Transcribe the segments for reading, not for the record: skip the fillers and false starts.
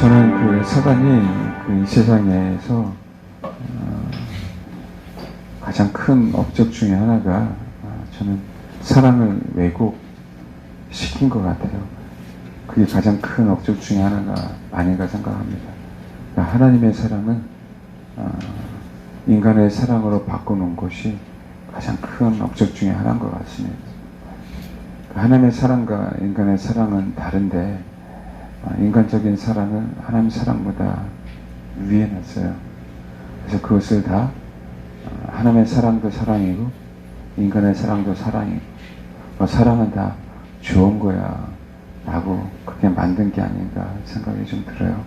저는 그 사단이 이 세상에서 가장 큰 업적 중에 하나가 저는 사랑을 왜곡시킨 것 같아요. 그게 가장 큰 업적 중에 하나가 아닌가 생각합니다. 그러니까 하나님의 사랑은 인간의 사랑으로 바꾸는 것이 가장 큰 업적 중에 하나인 것 같습니다. 하나님의 사랑과 인간의 사랑은 다른데 인간적인 사랑은 하나님 사랑보다 위에 놨어요. 그래서 그것을 다 하나님의 사랑도 사랑이고 인간의 사랑도 사랑이고 사랑은 다 좋은 거야 라고 그렇게 만든 게 아닌가 생각이 좀 들어요.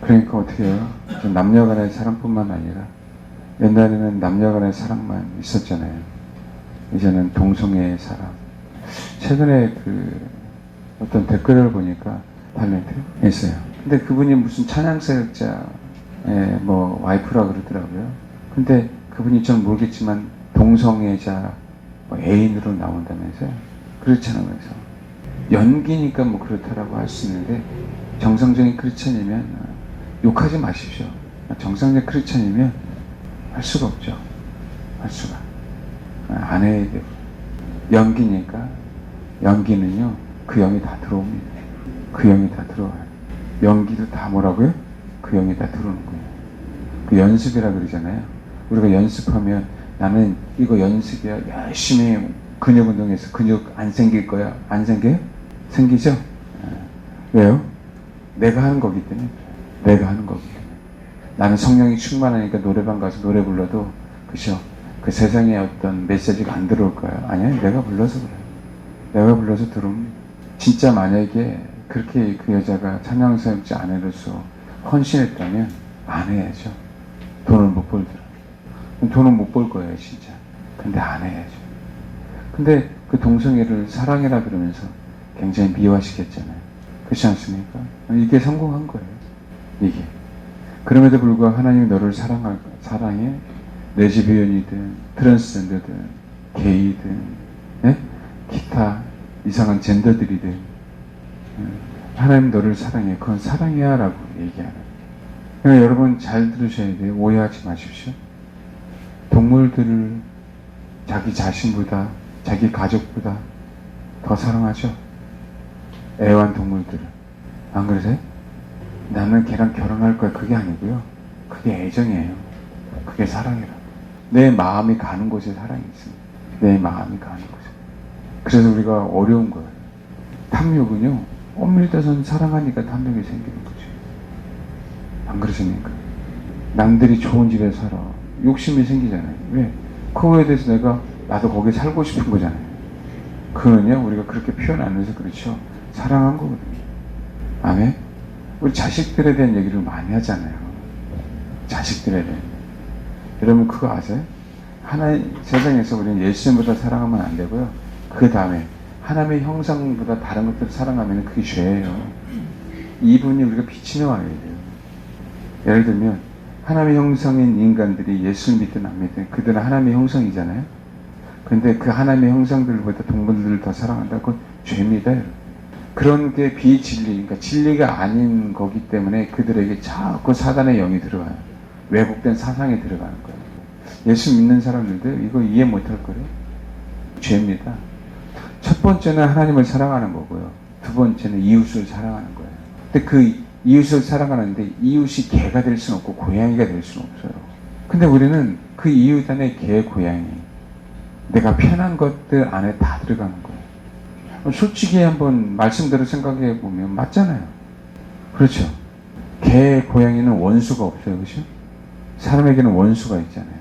그러니까 어떻게 해요? 남녀 간의 사랑뿐만 아니라 옛날에는 남녀 간의 사랑만 있었잖아요. 이제는 동성애의 사랑. 최근에 어떤 댓글을 보니까 탤런트 있어요. 근데 그분이 무슨 찬양사역자의 와이프라 그러더라고요. 근데 그분이 전 모르겠지만 동성애자 애인으로 나온다면서요. 그렇잖아요. 그래서 연기니까 그렇다라고 할 수 있는데 정상적인 크리스천이면 욕하지 마십시오. 정상적인 크리스천이면 할 수가 없죠. 할 수가. 안 해야 돼요. 연기니까 연기는요 그 영이 다 들어옵니다. 그 영이 다 들어와요. 연기도 다 뭐라고요? 그 영이 다 들어오는 거예요. 그 연습이라 그러잖아요. 우리가 연습하면 나는 이거 연습이야. 열심히 근육 운동해서 근육 안 생길 거야. 안 생겨요? 생기죠? 왜요? 내가 하는 거기 때문에. 내가 하는 거기 때문에. 나는 성령이 충만하니까 노래방 가서 노래 불러도 그죠? 그 세상에 어떤 메시지가 안 들어올 거야. 아니야, 내가 불러서 그래. 내가 불러서 들어옵니다. 진짜 만약에 그렇게 그 여자가 찬양사역자 아내로서 헌신했다면 안 해야죠. 돈을 못 벌더라. 돈은 못 벌 거예요, 진짜. 근데 안 해야죠. 근데 그 동성애를 사랑해라 그러면서 굉장히 미화시켰잖아요. 그렇지 않습니까? 이게 성공한 거예요. 이게. 그럼에도 불구하고 하나님이 너를 사랑해. 레즈비언이든 트랜스젠더든 게이든 기타 이상한 젠더들이든 하나님 너를 사랑해. 그건 사랑이야 라고 얘기하는. 그러니까 여러분 잘 들으셔야 돼요. 오해하지 마십시오. 동물들을 자기 자신보다 자기 가족보다 더 사랑하죠. 애완동물들을. 안 그러세요? 나는 걔랑 결혼할 거야. 그게 아니고요. 그게 애정이에요. 그게 사랑이라. 내 마음이 가는 곳에 사랑이 있습니다. 내 마음이 가는 곳에. 그래서 우리가 어려운 거예요. 탐욕은요, 엄밀히 따서는 사랑하니까 탐욕이 생기는 거죠. 안 그러십니까? 남들이 좋은 집에 살아. 욕심이 생기잖아요. 왜? 그거에 대해서 나도 거기 살고 싶은 거잖아요. 그거는요, 우리가 그렇게 표현 안 해서 그렇죠. 사랑한 거거든요. 아멘? 우리 자식들에 대한 얘기를 많이 하잖아요. 자식들에 대한. 여러분 그거 아세요? 세상에서 우리는 예수님보다 사랑하면 안 되고요. 그 다음에 하나님의 형상보다 다른 것들을 사랑하면 그게 죄예요. 이분이 우리가 빛이 나와야 돼요. 예를 들면 하나님의 형상인 인간들이 예수를 믿든 안 믿든 그들은 하나님의 형상이잖아요. 근데 그 하나님의 형상들보다 동물들을 더 사랑한다? 그건 죄입니다. 여러분. 그런 게 비진리, 그러니까 진리가 아닌 거기 때문에 그들에게 자꾸 사단의 영이 들어가요. 왜곡된 사상이 들어가는 거예요. 예수 믿는 사람들도 이거 이해 못할 거예요. 죄입니다. 첫 번째는 하나님을 사랑하는 거고요. 두 번째는 이웃을 사랑하는 거예요. 근데 그 이웃을 사랑하는데 이웃이 개가 될 수는 없고 고양이가 될 수는 없어요. 근데 우리는 그 이웃 안에 개, 고양이, 내가 편한 것들 안에 다 들어가는 거예요. 솔직히 한번 말씀대로 생각해 보면 맞잖아요. 그렇죠? 개, 고양이는 원수가 없어요. 그렇죠? 사람에게는 원수가 있잖아요.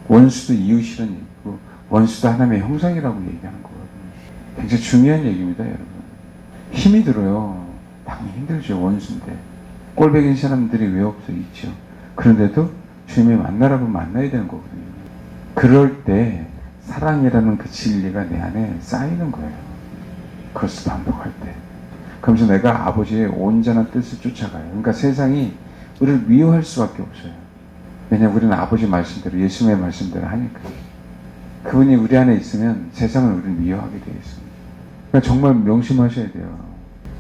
원수도 이웃이란 얘기고 원수도 하나님의 형상이라고 얘기하는 거거든요. 굉장히 중요한 얘기입니다. 여러분. 힘이 들어요. 당연히 힘들죠. 원수인데. 꼴배긴 사람들이 왜 없어? 있죠. 그런데도 주님이 만나라고 만나야 되는 거거든요. 그럴 때 사랑이라는 그 진리가 내 안에 쌓이는 거예요. 그것을 반복할 때. 그러면서 내가 아버지의 온전한 뜻을 쫓아가요. 그러니까 세상이 우리를 미워할 수밖에 없어요. 왜냐하면 우리는 아버지 말씀대로 예수님의 말씀대로 하니까. 그분이 우리 안에 있으면 세상은 우리를 미워하게 되어 있습니다. 그러니까 정말 명심하셔야 돼요.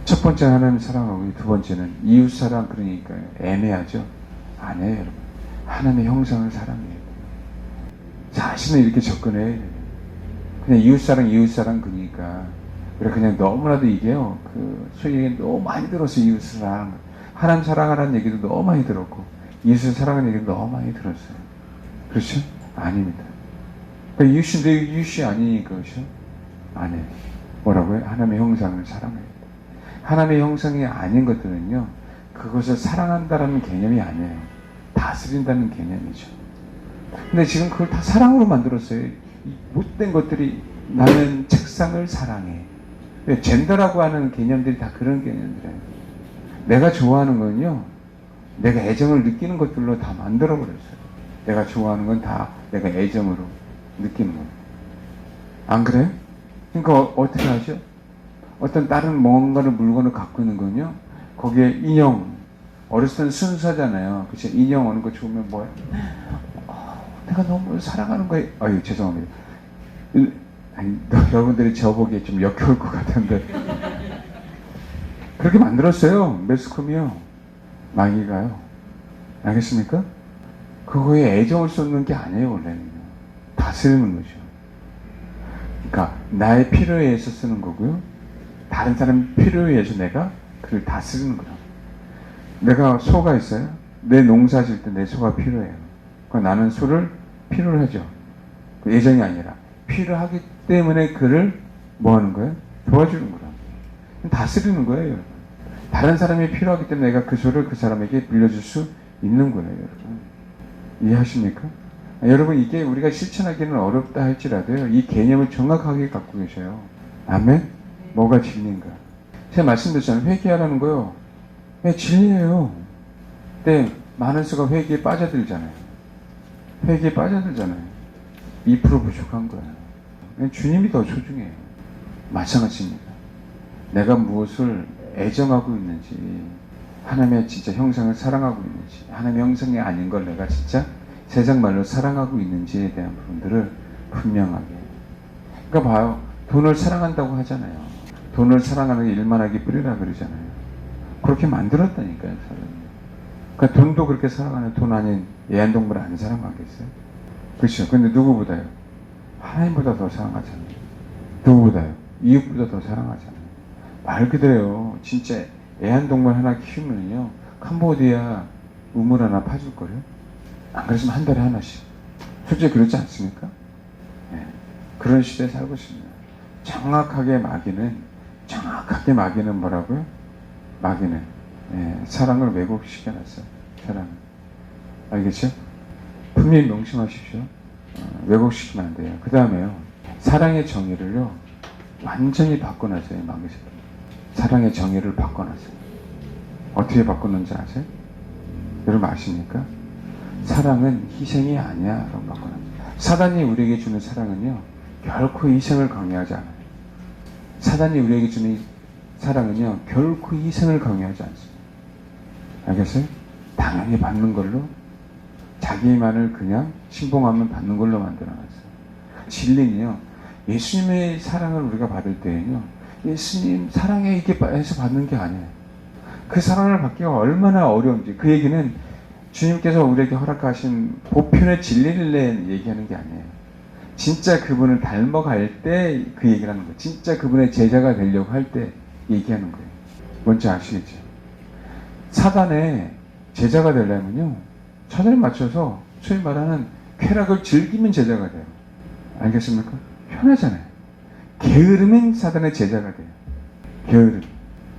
첫 번째 하나님 사랑하고 두 번째는 이웃 사랑. 그러니까 애매하죠? 아니에요, 여러분. 하나님의 형상을 사랑해야 돼요. 자신을 이렇게 접근해야 돼요. 그냥 이웃 사랑 그러니까 그냥 너무나도 이게요, 소위 얘기 너무 많이 들었어요. 이웃 사랑, 하나님 사랑하라는 얘기도 너무 많이 들었고, 이웃을 사랑하는 얘기도 너무 많이 들었어요. 그렇죠? 아닙니다. 그러니까 이웃이 내 이웃이 아니니까, 그렇죠? 아니에요. 뭐라고요? 하나님의 형상을 사랑해야 돼요. 하나님의 형상이 아닌 것들은요, 그것을 사랑한다라는 개념이 아니에요. 다스린다는 개념이죠. 근데 지금 그걸 다 사랑으로 만들었어요. 이 못된 것들이 나는 책상을 사랑해. 젠더라고 하는 개념들이 다 그런 개념들이에요. 내가 좋아하는 건요, 내가 애정을 느끼는 것들로 다 만들어버렸어요. 내가 좋아하는 건 다 내가 애정으로 느끼는 거예요. 안 그래요? 그러니까 어떻게 하죠? 어떤 다른 뭔가를 물건을 갖고 있는 건요, 거기에 인형, 어렸을 때는 순서잖아요. 그치? 인형 오는 거 좋으면 뭐예요? 내가 너무 사랑하는 거예요. 아유, 죄송합니다. 아니, 여러분들이 저보기에 좀 역겨울 것 같은데. 그렇게 만들었어요. 매스컴이요. 마귀가요. 알겠습니까? 그거에 애정을 쏟는 게 아니에요, 원래는. 다스리는 거죠. 그러니까, 나의 필요에 의해서 쓰는 거고요. 다른 사람 필요에 의해서 내가 그를 다스리는 거예요. 내가 소가 있어요. 내 농사 질 때 내 소가 필요해요. 그러니까 나는 소를 필요로 하죠. 애정이 아니라. 필요하기 때문에 그를 뭐 하는 거예요? 도와주는 거예요. 다스리는 거예요, 여러분. 다른 사람이 필요하기 때문에 내가 그 소를 그 사람에게 빌려줄 수 있는 거예요, 여러분. 이해하십니까? 여러분, 이게 우리가 실천하기는 어렵다 할지라도요, 이 개념을 정확하게 갖고 계셔요. 아멘? 뭐가 진리인가? 제가 말씀드렸잖아요. 회개하라는 거요. 네, 진리예요. 근데 많은 수가 회개에 빠져들잖아요. 회개에 빠져들잖아요. 2% 부족한 거예요. 주님이 더 소중해요. 마찬가지입니다. 내가 무엇을 애정하고 있는지, 하나님의 진짜 형상을 사랑하고 있는지, 하나님의 형상이 아닌 걸 내가 진짜 세상 말로 사랑하고 있는지에 대한 부분들을 분명하게. 그러니까 봐요. 돈을 사랑한다고 하잖아요. 돈을 사랑하는 게 일만하기 뿌리라 그러잖아요. 그렇게 만들었다니까요, 사람이. 그러니까 돈도 그렇게 사랑하는, 돈 아닌 애완동물 안 사랑하겠어요? 그렇죠. 근데 누구보다요? 하나님보다 더 사랑하잖아요. 누구보다요? 이웃보다 더 사랑하잖아요. 말 그대로 진짜 애완동물 하나 키우면요, 캄보디아 우물 하나 파줄 거예요? 안 그랬으면 한 달에 하나씩. 솔직히 그렇지 않습니까? 네. 그런 시대에 살고 있습니다. 정확하게 마귀는 뭐라고요? 마귀는 사랑을 왜곡시켜놨어요. 사랑. 알겠죠? 분명히 명심하십시오. 왜곡시키면 안 돼요. 그 다음에요, 사랑의 정의를요, 완전히 바꿔놨어요. 마귀새끼. 사랑의 정의를 바꿔놨어요. 어떻게 바꿨는지 아세요? 여러분 아십니까? 사랑은 희생이 아니야 라고 바꿔놨어요. 사단이 우리에게 주는 사랑은요, 결코 희생을 강요하지 않아요. 사단이 우리에게 주는 사랑은요, 결코 희생을 강요하지 않습니다. 알겠어요? 당연히 받는 걸로, 자기만을 그냥 신봉하면 받는 걸로 만들어놨어요. 진리는요, 예수님의 사랑을 우리가 받을 때에는요, 예수님 사랑에 이렇게 해서 받는 게 아니에요. 그 사랑을 받기가 얼마나 어려운지, 그 얘기는 주님께서 우리에게 허락하신 보편의 진리를 얘기하는 게 아니에요. 진짜 그분을 닮아갈 때 그 얘기를 하는 거예요. 진짜 그분의 제자가 되려고 할 때 얘기하는 거예요. 뭔지 아시겠죠? 사단의 제자가 되려면요, 사단에 맞춰서 소위 말하는 쾌락을 즐기면 제자가 돼요. 알겠습니까? 편하잖아요. 게으름은 사단의 제자가 돼요. 게으름.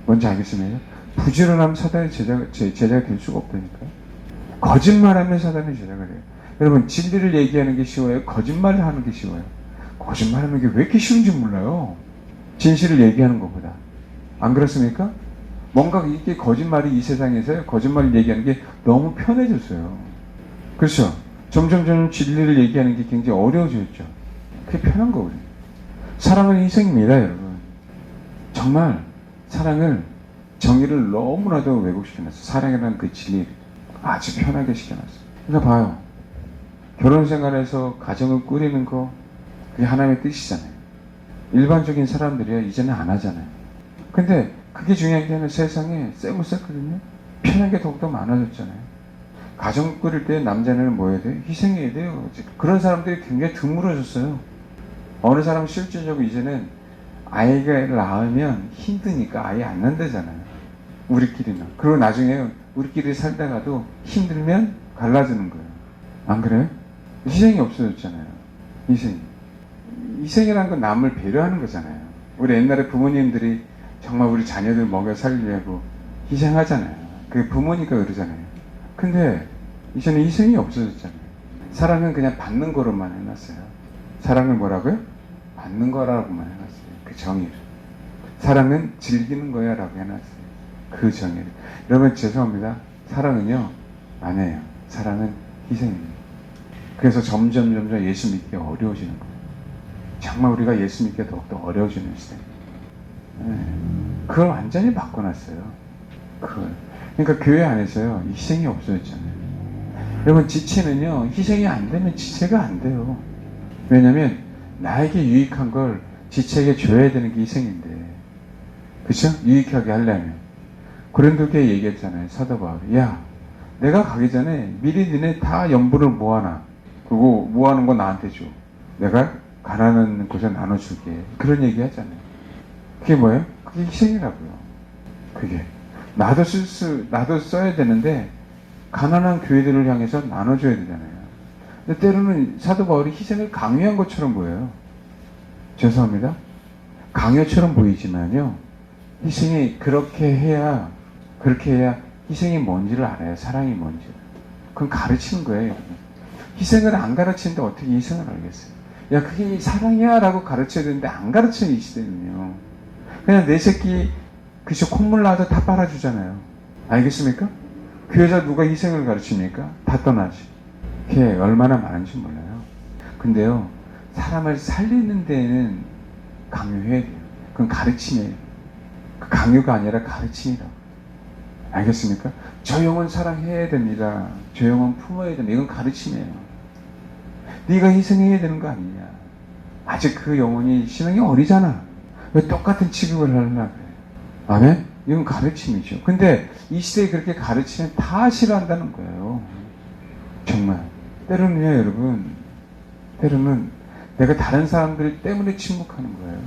뭔지 알겠습니까? 부지런하면 사단의 제자가 될 수가 없다니까요. 거짓말하면 사단의 제자가 돼요. 여러분, 진리를 얘기하는 게 쉬워요? 거짓말을 하는 게 쉬워요? 거짓말하는 게 왜 이렇게 쉬운지 몰라요. 진실을 얘기하는 것보다. 안 그렇습니까? 뭔가 이게 거짓말이 이 세상에서 거짓말을 얘기하는 게 너무 편해졌어요. 그렇죠? 점점 진리를 얘기하는 게 굉장히 어려워졌죠. 그게 편한 거거든요. 사랑은 희생입니다, 여러분. 정말 사랑을, 정의를 너무나도 왜곡시켜놨어요. 사랑이라는 그 진리를 아주 편하게 시켜놨어요. 그러니까 봐요. 결혼 생활에서 가정을 꾸리는 거, 그게 하나님의 뜻이잖아요. 일반적인 사람들이요, 이제는 안 하잖아요. 근데 그게 중요한 게 아니라 세상에 쎄고 쎄거든요. 편한 게 더욱더 많아졌잖아요. 가정 꾸릴 때 남자는 뭐 해야 돼요? 희생해야 돼요. 그런 사람들이 굉장히 드물어졌어요. 어느 사람은 실질적으로 이제는 아이를 낳으면 힘드니까 아예 안 낳는다잖아요. 우리끼리는. 그리고 나중에 우리끼리 살다가도 힘들면 갈라지는 거예요. 안 그래요? 희생이 없어졌잖아요. 희생이라는 건 남을 배려하는 거잖아요. 우리 옛날에 부모님들이 정말 우리 자녀들 먹여 살리려고 희생하잖아요. 그게 부모니까 그러잖아요. 근데 이제는 희생이 없어졌잖아요. 사랑은 그냥 받는 거로만 해놨어요. 사랑은 뭐라고요? 받는 거라고만 해놨어요. 그 정의를. 사랑은 즐기는 거야 라고 해놨어요. 그 정의를. 여러분 죄송합니다. 사랑은요 아니에요. 사랑은 희생입니다. 그래서 점점 예수 믿기 어려워지는 거예요. 정말 우리가 예수 믿기가 더욱더 어려워지는 시대입니다. 그걸 완전히 바꿔놨어요. 그걸. 그러니까 교회 안에서요 희생이 없어졌잖아요. 여러분 지체는요 희생이 안 되면 지체가 안 돼요. 왜냐면 나에게 유익한 걸 지체에게 줘야 되는 게 희생인데, 그쵸? 유익하게 하려면. 고린도교에 얘기했잖아요. 사도 바울이. 야, 내가 가기 전에 미리 니네 다 연분을 모아놔. 그리고 모아놓은 거 나한테 줘. 내가 가난한 곳에 나눠줄게. 그런 얘기 하잖아요. 그게 뭐예요? 그게 희생이라고요. 그게. 나도 써야 되는데, 가난한 교회들을 향해서 나눠줘야 되잖아요. 근데 때로는 사도 바울이 희생을 강요한 것처럼 보여요. 죄송합니다. 강요처럼 보이지만요. 희생이 그렇게 해야 희생이 뭔지를 알아요. 사랑이 뭔지를. 그건 가르치는 거예요. 희생을 안 가르치는데 어떻게 희생을 알겠어요? 야, 그게 사랑이야 라고 가르쳐야 되는데 안 가르치는 이 시대는요. 그냥 내 새끼 그저 콧물 나도 다 빨아주잖아요. 알겠습니까? 그 여자 누가 희생을 가르칩니까? 다 떠나지. 그게 얼마나 많은지 몰라요. 근데요, 사람을 살리는 데에는 강요해야 돼요. 그건 가르침이에요. 그 강요가 아니라 가르침이라고. 알겠습니까? 저 영혼 사랑해야 됩니다. 저 영혼 품어야 됩니다. 이건 가르침이에요. 네가 희생해야 되는 거 아니냐. 아직 그 영혼이 신앙이 어리잖아. 왜 똑같은 취급을 하려고 그래. 아멘? 이건 가르침이죠. 근데 이 시대에 그렇게 가르치면 다 싫어한다는 거예요. 정말. 때로는요, 여러분. 때로는 내가 다른 사람들 때문에 침묵하는 거예요.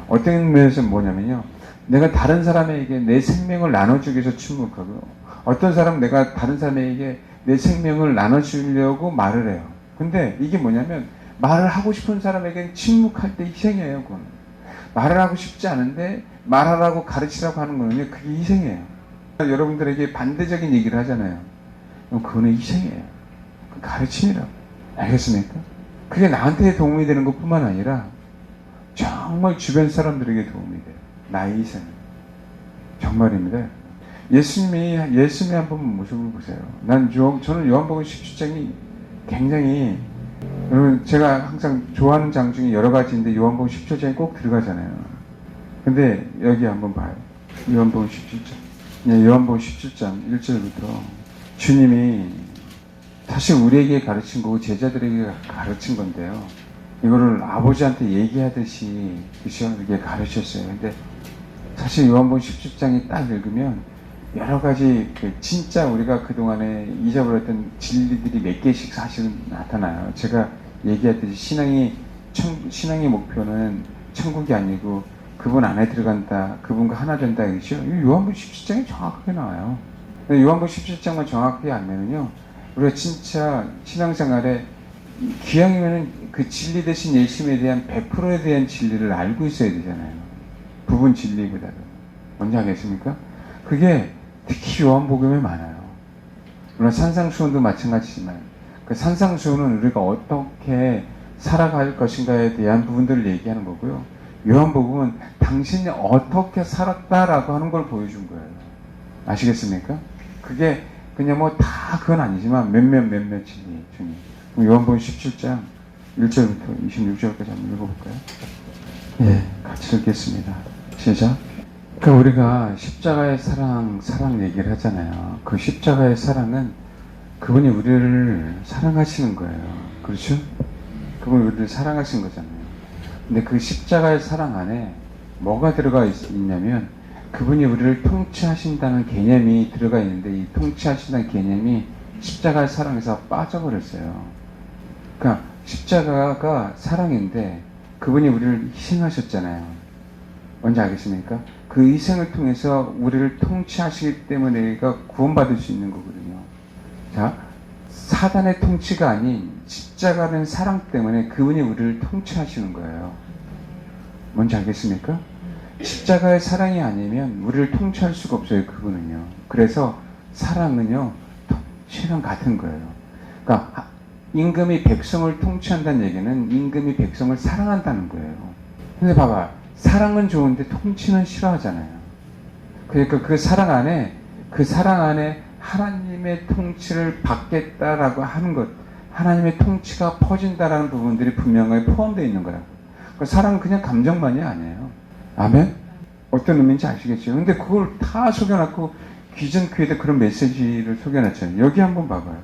어떤 면에서 뭐냐면요. 내가 다른 사람에게 내 생명을 나눠주기 위해서 침묵하고, 어떤 사람은 내가 다른 사람에게 내 생명을 나눠주려고 말을 해요. 근데 이게 뭐냐면, 말을 하고 싶은 사람에게는 침묵할 때 희생이에요, 그건. 말을 하고 싶지 않은데, 말하라고 가르치라고 하는 거는요, 그게 희생이에요. 여러분들에게 반대적인 얘기를 하잖아요. 그럼 그거는 희생이에요. 그 가르침이라고. 알겠습니까? 그게 나한테 도움이 되는 것 뿐만 아니라, 정말 주변 사람들에게 도움이 돼요. 나의 희생. 정말입니다. 예수님의 한번 모습을 보세요. 저는 요한복음 17장이 굉장히, 여러분, 제가 항상 좋아하는 장 중에 여러 가지인데 요한복음 17장이 꼭 들어가잖아요. 근데 여기 한번 봐요. 요한복음 17장. 요한복음 17장 1절부터 주님이 사실 우리에게 가르친 거고 제자들에게 가르친 건데요. 이거를 아버지한테 얘기하듯이 그죠? 이렇게 가르쳤어요. 근데 사실 요한복음 17장이 딱 읽으면 여러 가지 진짜 우리가 그동안에 잊어버렸던 진리들이 몇 개씩 사실은 나타나요. 제가 얘기했듯이 신앙의 목표는 천국이 아니고 그분 안에 들어간다, 그분과 하나 된다, 그죠? 요한복음 17장이 정확하게 나와요. 근데 요한복음 17장만 정확하게 알면은요, 우리가 진짜 신앙생활에 기왕이면은 그 진리 대신 예수님에 대한 100%에 대한 진리를 알고 있어야 되잖아요. 부분 진리보다도. 뭔지 알겠습니까? 그게 특히 요한복음에 많아요. 물론 산상수훈도 마찬가지지만 그 산상수훈은 우리가 어떻게 살아갈 것인가에 대한 부분들을 얘기하는 거고요. 요한복음은 당신이 어떻게 살았다라고 하는 걸 보여준 거예요. 아시겠습니까? 그게 그냥 뭐 다 그건 아니지만 몇몇 진리 중에. 요한복음 17장 1절부터 26절까지 한번 읽어볼까요? 예, 같이 읽겠습니다. 시작. 그러니까 우리가 십자가의 사랑 얘기를 하잖아요. 그 십자가의 사랑은 그분이 우리를 사랑하시는 거예요. 그렇죠? 그분이 우리를 사랑하신 거잖아요. 근데 그 십자가의 사랑 안에 뭐가 들어가 있냐면 그분이 우리를 통치하신다는 개념이 들어가 있는데 이 통치하신다는 개념이 십자가의 사랑에서 빠져버렸어요. 그러니까 십자가가 사랑인데 그분이 우리를 희생하셨잖아요. 뭔지 알겠습니까? 그 희생을 통해서 우리를 통치하시기 때문에 우리가 구원받을 수 있는 거거든요. 자, 사단의 통치가 아닌 십자가는 사랑 때문에 그분이 우리를 통치하시는 거예요. 뭔지 알겠습니까? 십자가의 사랑이 아니면 우리를 통치할 수가 없어요, 그분은요. 그래서 사랑은요, 통치랑 같은 거예요. 그러니까 임금이 백성을 통치한다는 얘기는 임금이 백성을 사랑한다는 거예요. 근데 봐봐, 사랑은 좋은데 통치는 싫어하잖아요. 그러니까 그 사랑 안에 하나님의 통치를 받겠다라고 하는 것, 하나님의 통치가 퍼진다라는 부분들이 분명하게 포함되어 있는 거라고. 그러니까 사랑은 그냥 감정만이 아니에요. 아멘? 어떤 의미인지 아시겠죠? 근데 그걸 다 속여놨고 귀전교회에 그런 메시지를 속여놨잖아요. 여기 한번 봐봐요.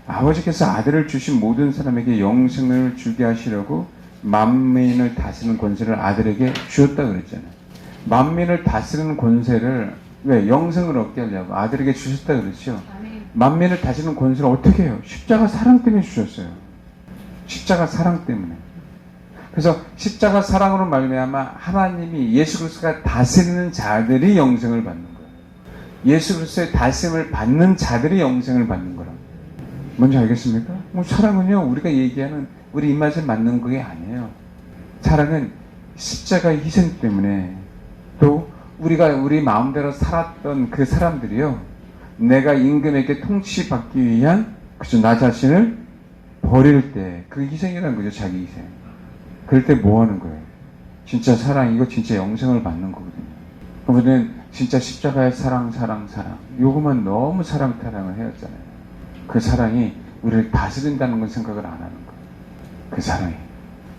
아버지께서 아들을 주신 모든 사람에게 영생을 주게 하시려고 만민을 다스리는 권세를 아들에게 주셨다 그랬잖아요. 만민을 다스리는 권세를 왜? 영생을 얻게 하려고 아들에게 주셨다 그랬죠. 만민을 다스리는 권세를 어떻게 해요? 십자가 사랑 때문에 주셨어요. 십자가 사랑 때문에. 그래서 십자가 사랑으로 말미암아 하나님이 예수 그리스도가 다스리는 자들이 영생을 받는 거예요. 예수 그리스도의 다스림을 받는 자들이 영생을 받는 거라고. 뭔지 알겠습니까? 사랑은요, 우리가 얘기하는 우리 입맛에 맞는 게 아니에요. 사랑은 십자가의 희생 때문에 또 우리가 우리 마음대로 살았던 그 사람들이요, 내가 임금에게 통치받기 위한 그저 나 자신을 버릴 때 그 희생이라는 거죠. 자기 희생. 그럴 때 뭐 하는 거예요? 진짜 사랑이고 진짜 영생을 받는 거거든요. 우리는 진짜 십자가의 사랑 요것만 너무 사랑을 해왔잖아요. 그 사랑이 우리를 다스린다는 건 생각을 안 하는 거예요. 그 사랑이.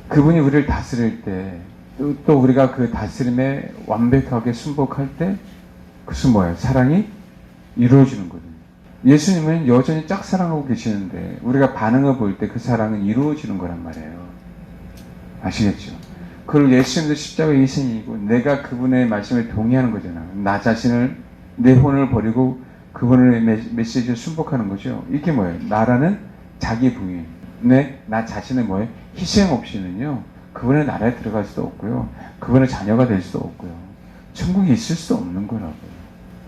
그분이 우리를 다스릴 때, 또 우리가 그 다스림에 완벽하게 순복할 때, 그것은 뭐예요? 사랑이 이루어지는 거거든요. 예수님은 여전히 짝사랑하고 계시는데, 우리가 반응을 볼 때 그 사랑은 이루어지는 거란 말이에요. 아시겠죠? 그걸 예수님도 십자가의 희생이고, 내가 그분의 말씀에 동의하는 거잖아요. 나 자신을, 내 혼을 버리고, 그분의 메시지를 순복하는 거죠. 이게 뭐예요? 나라는 자기 부인. 나 자신의 뭐예요? 희생 없이는요, 그분의 나라에 들어갈 수도 없고요. 그분의 자녀가 될 수도 없고요. 천국에 있을 수 없는 거라고요.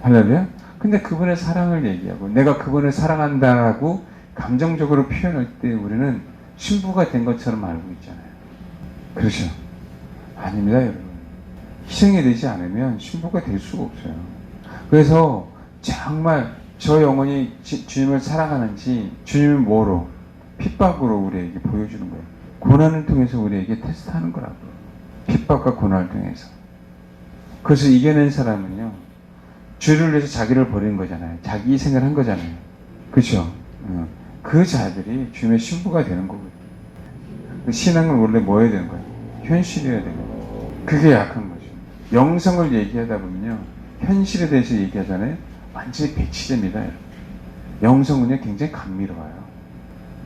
할렐루야? 근데 그분의 사랑을 얘기하고, 내가 그분을 사랑한다고 감정적으로 표현할 때 우리는 신부가 된 것처럼 알고 있잖아요. 그렇죠? 아닙니다, 여러분. 희생이 되지 않으면 신부가 될 수가 없어요. 그래서 정말 저 영혼이 주님을 사랑하는지 주님을 뭐로? 핍박으로 우리에게 보여주는 거예요. 고난을 통해서 우리에게 테스트하는 거라고요. 핍박과 고난을 통해서. 그래서 이겨낸 사람은요, 주를 위해서 자기를 버리는 거잖아요. 자기 희생을 한 거잖아요. 그렇죠? 그 자들이 주님의 신부가 되는 거거든요. 신앙은 원래 뭐 해야 되는 거예요? 현실이어야 되는 거예요. 그게 약한 거죠. 영성을 얘기하다 보면요, 현실에 대해서 얘기하잖아요. 완전히 배치됩니다. 여러분. 영성은요, 굉장히 감미로워요.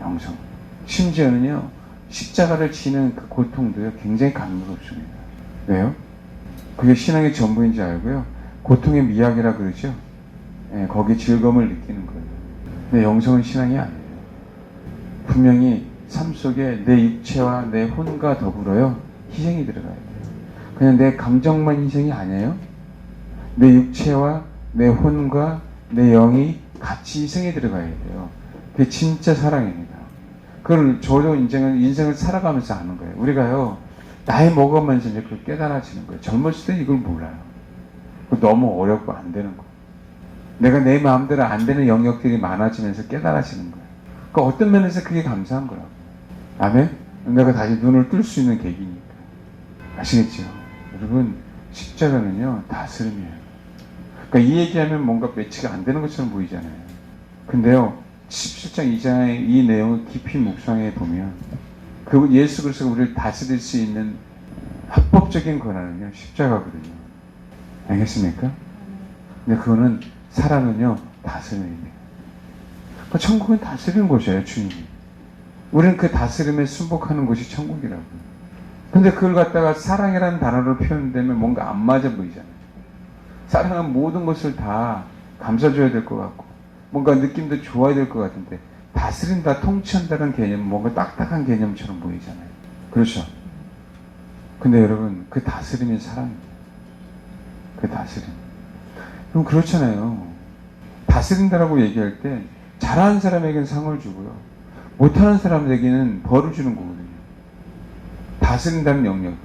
영성. 심지어는요, 십자가를 지는 그 고통도요, 굉장히 감미롭습니다. 왜요? 그게 신앙의 전부인지 알고요. 고통의 미학이라 그러죠. 예, 거기에 즐거움을 느끼는 거예요. 근데 영성은 신앙이 아니에요. 분명히 삶 속에 내 육체와 내 혼과 더불어요, 희생이 들어가야 돼요. 그냥 내 감정만 희생이 아니에요. 내 육체와 내 혼과 내 영이 같이 희생이 들어가야 돼요. 그게 진짜 사랑입니다. 그걸 저도 인생을 살아가면서 아는 거예요. 우리가요, 나이 먹으면서 이제 그걸 깨달아지는 거예요. 젊었을 때 이걸 몰라요. 너무 어렵고 안 되는 거예요. 내가 내 마음대로 안 되는 영역들이 많아지면서 깨달아지는 거예요. 그러니까 어떤 면에서 그게 감사한 거라고. 아멘? 내가 다시 눈을 뜰 수 있는 계기니까. 아시겠죠? 여러분, 십자가는요, 다스림이에요. 그러니까 이 얘기하면 뭔가 매치가 안 되는 것처럼 보이잖아요. 근데요, 17장 2장의 이 내용을 깊이 묵상해 보면, 그 예수 그리스도가 우리를 다스릴 수 있는 합법적인 권한은요, 십자가거든요. 알겠습니까? 근데 그거는, 사랑은요, 다스림입니다. 그러니까 천국은 다스리는 곳이에요, 주님이. 우리는 그 다스림에 순복하는 곳이 천국이라고요. 근데 그걸 갖다가 사랑이라는 단어로 표현되면 뭔가 안 맞아 보이잖아요. 사랑은 모든 것을 다 감싸줘야 될 것 같고 뭔가 느낌도 좋아야 될 것 같은데 다스린다, 통치한다는 개념은 뭔가 딱딱한 개념처럼 보이잖아요. 그렇죠? 근데 여러분 그 다스림이 사랑입니다. 그 다스림. 그럼 그렇잖아요. 다스린다라고 얘기할 때 잘하는 사람에게는 상을 주고요. 못하는 사람에게는 벌을 주는 거거든요. 다스린다는 영역.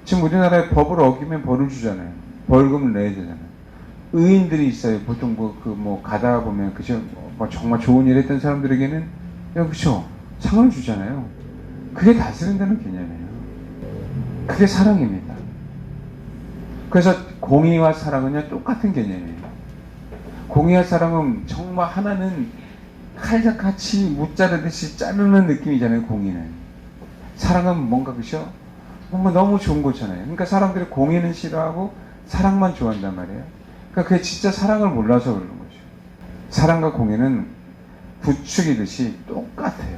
지금 우리나라에 법을 어기면 벌을 주잖아요. 벌금을 내야 되잖아요. 의인들이 있어요. 보통 가다가 보면, 그죠? 정말 좋은 일 했던 사람들에게는, 그죠? 상을 주잖아요. 그게 다스린다는 개념이에요. 그게 사랑입니다. 그래서 공의와 사랑은요, 똑같은 개념이에요. 공의와 사랑은 정말 하나는 칼같이 무자르듯이 자르는 느낌이잖아요, 공의는. 사랑은 뭔가, 그죠? 뭔가 너무 좋은 거잖아요. 그러니까 사람들이 공의는 싫어하고 사랑만 좋아한단 말이에요. 그러니까 그게 진짜 사랑을 몰라서 그러는 거죠. 사랑과 공의는 부축이듯이 똑같아요.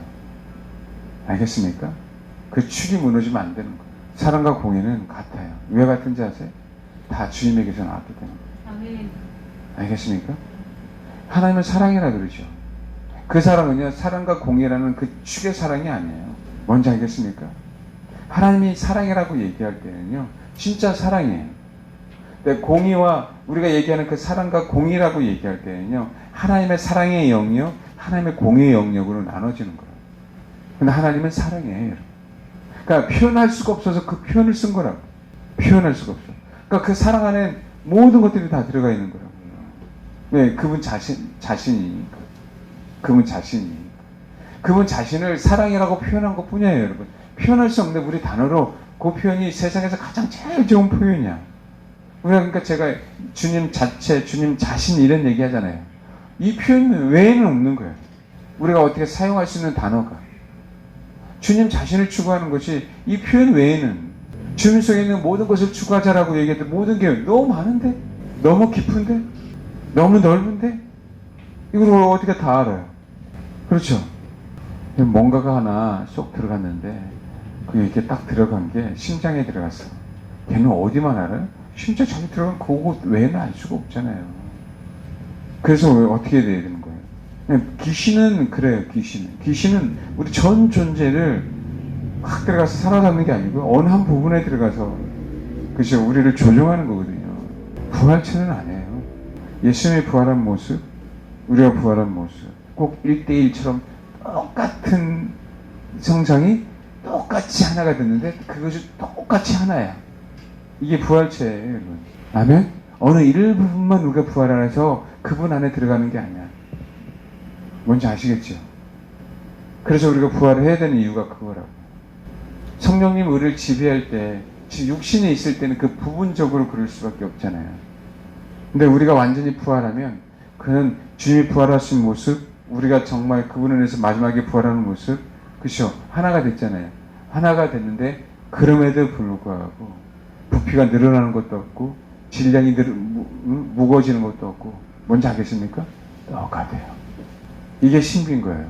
알겠습니까? 그 축이 무너지면 안 되는 거예요. 사랑과 공의는 같아요. 왜 같은지 아세요? 다 주님에게서 나왔기 때문에. 아멘. 알겠습니까? 하나님은 사랑이라 그러죠. 그 사랑은요, 사랑과 공의라는 그 축의 사랑이 아니에요. 뭔지 알겠습니까? 하나님이 사랑이라고 얘기할 때는요, 진짜 사랑이에요. 근데 공의와 우리가 얘기하는 그 사랑과 공의라고 얘기할 때는요, 하나님의 사랑의 영역, 하나님의 공의의 영역으로 나눠지는 거예요. 근데 하나님은 사랑이에요, 여러분. 그러니까 표현할 수가 없어서 그 표현을 쓴 거라고. 표현할 수가 없어. 그러니까 그 사랑 안에 모든 것들이 다 들어가 있는 거라고요. 왜? 그분 자신이니까. 그분 자신이니까. 그분 자신을 사랑이라고 표현한 것 뿐이에요, 여러분. 표현할 수 없는데 우리 단어로 그 표현이 세상에서 가장 제일 좋은 표현이야. 우리가 그러니까 제가 주님 자체, 주님 자신 이런 얘기 하잖아요. 이 표현 외에는 없는 거예요. 우리가 어떻게 사용할 수 있는 단어가. 주님 자신을 추구하는 것이 이 표현 외에는 주님 속에 있는 모든 것을 추구하자라고 얘기했는데 모든 게 너무 많은데? 너무 깊은데? 너무 넓은데? 이걸 어떻게 다 알아요? 그렇죠? 뭔가가 하나 쏙 들어갔는데 그게 이렇게 딱 들어간 게 심장에 들어갔어. 걔는 어디만 알아요? 심장 저기 들어간 그곳 외에는 알 수가 없잖아요. 그래서 어떻게 돼야 되는 거예요? 귀신은 그래요. 귀신은 우리 전 존재를 확 들어가서 살아남는 게 아니고 어느 한 부분에 들어가서 그죠? 우리를 조종하는 거거든요. 부활체는 아니에요. 예수님의 부활한 모습, 우리가 부활한 모습 꼭 1대1처럼 똑같은 성장이 똑같이 하나가 됐는데 그것이 똑같이 하나야. 이게 부활체예요, 여러분. 아멘? 어느 일부분만 우리가 부활 안 해서 그분 안에 들어가는 게 아니야. 뭔지 아시겠죠? 그래서 우리가 부활을 해야 되는 이유가 그거라고. 성령님 우리를 지배할 때 육신에 있을 때는 그 부분적으로 그럴 수밖에 없잖아요. 근데 우리가 완전히 부활하면 그는 주님이 부활하신 모습, 우리가 정말 그분 안에서 마지막에 부활하는 모습, 그렇죠? 하나가 됐잖아요. 하나가 됐는데 그럼에도 불구하고 부피가 늘어나는 것도 없고 질량이 무거워지는 것도 없고 뭔지 알겠습니까? 똑같아요. 이게 신비인 거예요.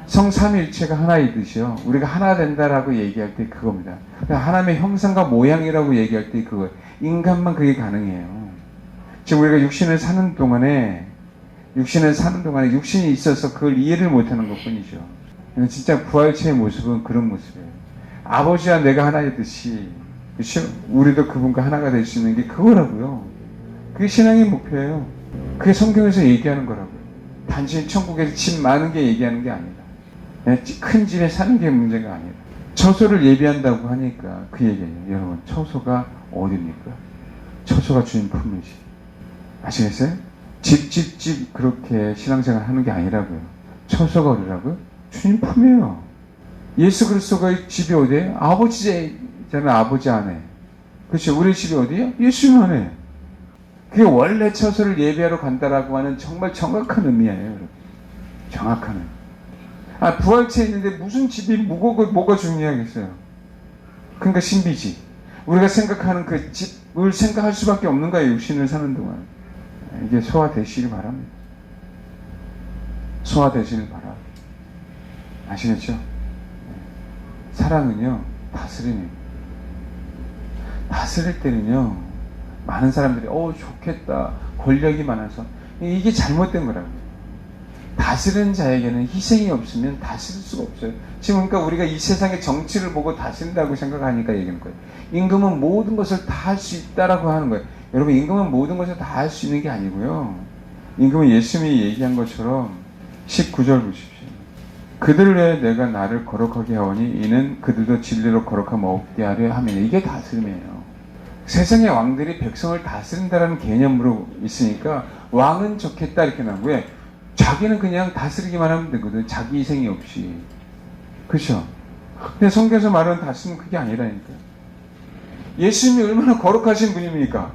성삼일체가 하나이듯이요. 우리가 하나 된다라고 얘기할 때 그겁니다. 하나님의 형상과 모양이라고 얘기할 때 그거. 인간만 그게 가능해요. 지금 우리가 육신을 사는 동안에 육신이 있어서 그걸 이해를 못하는 것 뿐이죠. 진짜 부활체의 모습은 그런 모습이에요. 아버지와 내가 하나이듯이, 그렇죠? 우리도 그분과 하나가 될 수 있는 게 그거라고요. 그게 신앙의 목표예요. 그게 성경에서 얘기하는 거라고요. 단지 천국에서 집 많은 게 얘기하는 게 아니다. 큰 집에 사는 게 문제가 아니라 처소를 예비한다고 하니까 그 얘기예요. 여러분, 처소가 어디입니까? 처소가 주님 품이지. 아시겠어요? 집 그렇게 신앙생활 하는 게 아니라고요. 처소가 어디라고요? 주님 품이에요. 예수 그리스도가 집이 어디예요? 아버지잖아요. 아버지 안에. 그렇죠? 우리 집이 어디예요? 예수님 안에. 그게 원래 처소를 예비하러 간다라고 하는 정말 정확한 의미예요. 여러분. 정확한 의미. 부활체에 있는데 무슨 집이 뭐가 중요하겠어요? 그러니까 신비지. 우리가 생각하는 그 집을 생각할 수밖에 없는 거예요. 육신을 사는 동안. 이게 소화되시길 바랍니다. 소화되시길 바랍니다. 아시겠죠? 사랑은요, 다스림입니다. 다스릴 때는요, 많은 사람들이 좋겠다, 권력이 많아서. 이게 잘못된 거라고요. 다스리는 자에게는 희생이 없으면 다스릴 수가 없어요. 지금 그러니까 우리가 이 세상의 정치를 보고 다스린다고 생각하니까 얘기하는 거예요. 임금은 모든 것을 다 할 수 있다라고 하는 거예요. 여러분, 임금은 모든 것을 다 할 수 있는 게 아니고요. 임금은 예수님이 얘기한 것처럼 19절 보십시오. 그들 외에 내가 나를 거룩하게 하오니 이는 그들도 진리로 거룩함 없게 하려 하면, 이게 다스림이에요. 세상의 왕들이 백성을 다스린다라는 개념으로 있으니까 왕은 좋겠다 이렇게 나오고, 왜? 자기는 그냥 다스리기만 하면 되거든. 자기 희생이 없이. 그렇죠? 근데 성경에서 말하는 다스림은 그게 아니라니까요. 예수님이 얼마나 거룩하신 분입니까?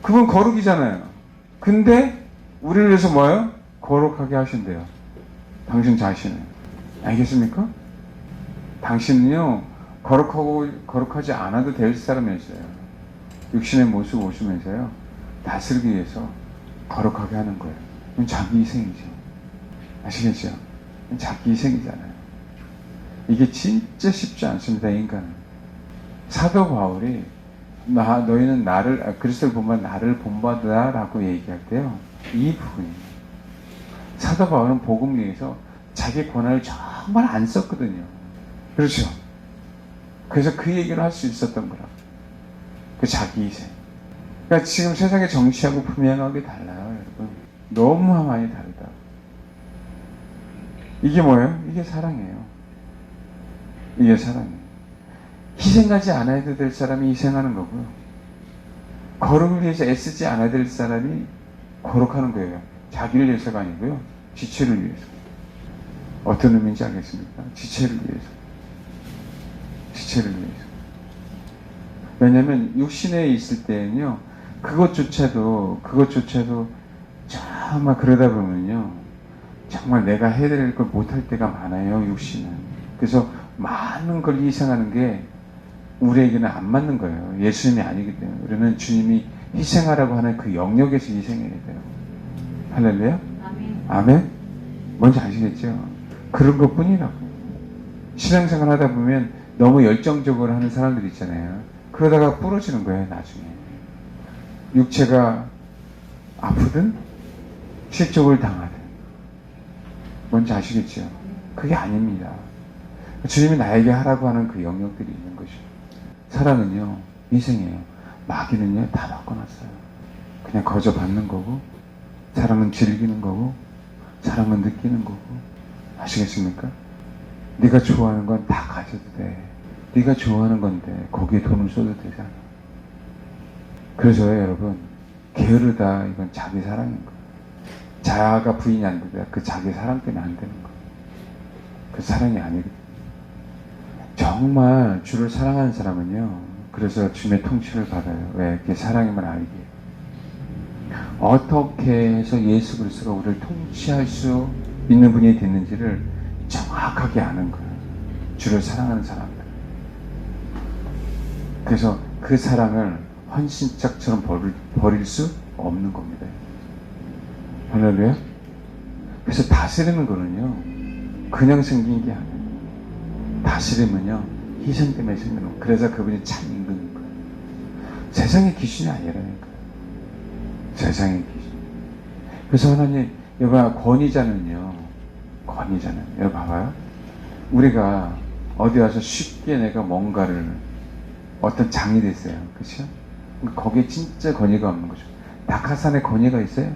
그분 거룩이잖아요. 근데 우리를 위해서 뭐예요? 거룩하게 하신대요. 당신 자신을. 알겠습니까? 당신은요, 거룩하지 않아도 될 사람이었어요. 육신의 모습 오시면서요, 다스리기 위해서 거룩하게 하는 거예요. 그건 자기 희생이죠. 아시겠죠? 자기 희생이잖아요. 이게 진짜 쉽지 않습니다, 인간은. 사도 바울이 너희는 그리스도를 본받아 나를 본받으라라고 얘기할 때요, 이 부분입니다. 사도 바울은 복음을 위해서 자기 권한을 정말 안 썼거든요. 그렇죠? 그래서 그 얘기를 할 수 있었던 거라고. 그 자기 희생. 그러니까 지금 세상의 정치하고 분명하게 달라요, 여러분. 너무 많이 다르다. 이게 뭐예요? 이게 사랑이에요. 이게 사랑이에요. 희생하지 않아야 될 사람이 희생하는 거고요. 거룩을 위해서 애쓰지 않아야 될 사람이 거룩하는 거예요. 자기를 위해서가 아니고요. 지체를 위해서. 어떤 의미인지 알겠습니까? 지체를 위해서. 지체를 위해서. 왜냐하면 육신에 있을 때는요, 그것조차도 정말 그러다 보면요, 정말 내가 해야 될 걸 못할 때가 많아요, 육신은. 그래서 많은 걸 희생하는 게 우리에게는 안 맞는 거예요. 예수님이 아니기 때문에. 우리는 주님이 희생하라고 하는 그 영역에서 희생해야 돼요. 할렐루야? 아멘. 아멘? 뭔지 아시겠죠? 그런 것 뿐이라고. 신앙생활 하다 보면 너무 열정적으로 하는 사람들 있잖아요. 그러다가 부러지는 거예요, 나중에. 육체가 아프든 실족을 당하든. 뭔지 아시겠죠? 그게 아닙니다. 주님이 나에게 하라고 하는 그 영역들이 있는 것이죠. 사랑은요, 희생이에요. 마귀는요, 다 바꿔놨어요. 그냥 거저 받는 거고, 사랑은 즐기는 거고, 사랑은 느끼는 거고. 아시겠습니까? 네가 좋아하는 건 다 가져도 돼. 네가 좋아하는 건데 거기에 돈을 써도 되잖아. 그래서 여러분, 게으르다, 이건 자기 사랑인 거예요. 자아가 부인이 안 되다, 그 자기 사랑 때문에 안 되는 거예요. 그 사랑이 아니거든요. 정말 주를 사랑하는 사람은요, 그래서 주님의 통치를 받아요. 왜? 그게 사랑임을 알기에. 어떻게 해서 예수 그리스도가 우리를 통치할 수 있는 분이 됐는지를 정확하게 아는 거예요. 주를 사랑하는 사람들. 그래서 그 사랑을 헌신짝처럼 버릴 수 없는 겁니다. 할렐루야? 그래서 다스리는 거는요, 그냥 생긴 게 아니에요. 다스림은요, 희생 때문에 생기는 거예요. 그래서 그분이 참 임금인 거예요. 세상의 기준이 아니라니까요. 세상의 기준. 그래서 하나님, 여러분, 권위자는, 여러분 봐봐요. 우리가 어디 와서 쉽게 내가 뭔가를, 어떤 장이 됐어요. 그렇죠? 거기에 진짜 권위가 없는 거죠. 낙하산에 권위가 있어요?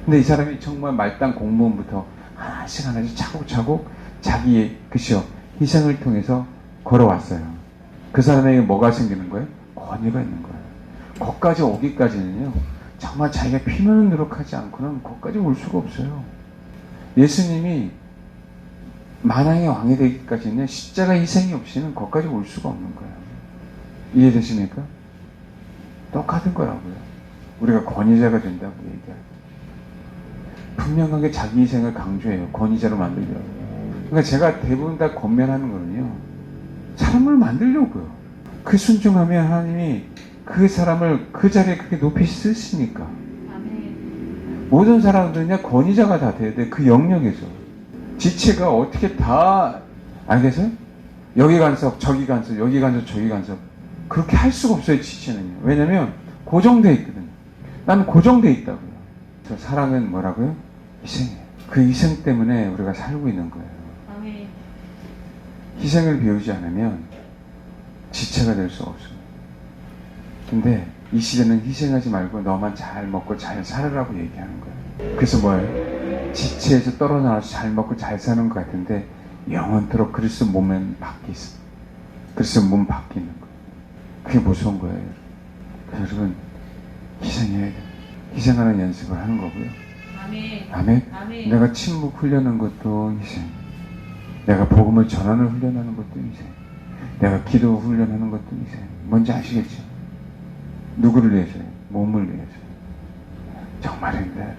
근데 이 사람이 정말 말단 공무원부터 하나씩 차곡차곡 자기의, 그쵸? 희생을 통해서 걸어왔어요. 그 사람에게 뭐가 생기는 거예요? 권위가 있는 거예요. 거기까지 오기까지는요, 정말 자기가 피나는 노력하지 않고는 거기까지 올 수가 없어요. 예수님이 만왕의 왕이 되기까지는 십자가 희생이 없이는 거기까지 올 수가 없는 거예요. 이해되십니까? 똑같은 거라고요. 우리가 권위자가 된다고 얘기하고. 분명하게 자기 희생을 강조해요. 권위자로 만들려고. 그러니까 제가 대부분 다 권면하는 거는요, 사람을 만들려고요. 그 순종하면 하나님이 그 사람을 그 자리에 그렇게 높이 쓰시니까. 모든 사람들은요, 권위자가 다 돼야 돼. 그 영역에서. 지체가 어떻게 다, 알겠어요? 여기 간섭, 저기 간섭, 여기 간섭, 저기 간섭. 그렇게 할 수가 없어요, 지체는요. 왜냐면 고정되어 있거든요. 나는 고정되어 있다고요. 그래서 사랑은 뭐라고요? 희생이에요. 그 희생 때문에 우리가 살고 있는 거예요. 아멘. 희생을 배우지 않으면 지체가 될 수가 없어요. 근데 이 시대는 희생하지 말고 너만 잘 먹고 잘 살으라고 얘기하는 거예요. 그래서 뭐예요? 지체에서 떨어나와서 잘 먹고 잘 사는 것 같은데 영원토록 그리스도 몸에 박혀 있어. 그리스도 몸 바뀌는 거예요. 그게 무서운 거예요. 그래서 여러분 희생해야 돼요. 희생하는 연습을 하는 거고요. 아멘. 아멘. 아멘. 내가 침묵 훈련하는 것도 희생. 내가 복음을 전하는 훈련하는 것도 희생. 내가 기도 훈련하는 것도 희생. 뭔지 아시겠죠? 누구를 위해서요? 몸을 위해서요. 정말 힘들어요.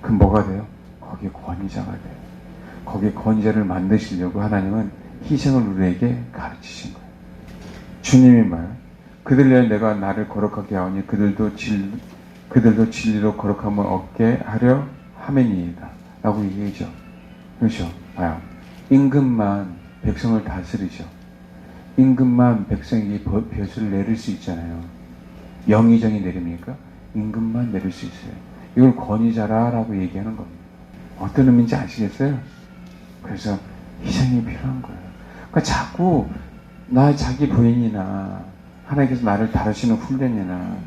그럼 뭐가 돼요? 거기에 권위자가 돼요. 거기에 권위자를 만드시려고 하나님은 희생을 우리에게 가르치신 거예요. 주님이 말, 그들 위해 내가 나를 거룩하게 하오니 그들도 진리로 거룩함을 얻게 하려 함이니이다. 라고 얘기하죠. 그렇죠? 봐요. 임금만 백성을 다스리죠. 임금만 백성에게 벼슬을 내릴 수 있잖아요. 영의정이 내립니까? 임금만 내릴 수 있어요. 이걸 권위자라라고 얘기하는 겁니다. 어떤 의미인지 아시겠어요? 그래서 희생이 필요한 거예요. 그러니까 자꾸 자기 부인이나 하나님께서 나를 다루시는 훈련이나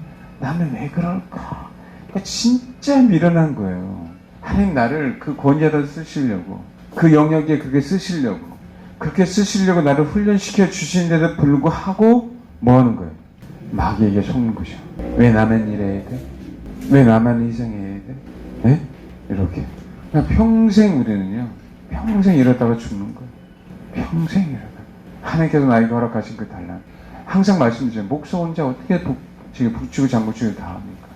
나는 왜 그럴까? 그러니까 진짜 미련한 거예요. 하나님 나를 그 권위자로 쓰시려고, 그 영역에 그렇게 쓰시려고, 그렇게 쓰시려고 나를 훈련시켜 주시는데도 불구하고 뭐 하는 거예요? 마귀에게 속는 거죠. 왜 나만 이래야 돼? 왜 나만 희생해야 돼? 네? 이렇게. 그냥 평생 우리는요, 평생 이러다가 죽는 거예요. 평생 이러다가. 하나님께서 나에게 허락하신 그 단란. 항상 말씀드리죠. 목사 혼자 어떻게 북치고 장구치고 다 합니까?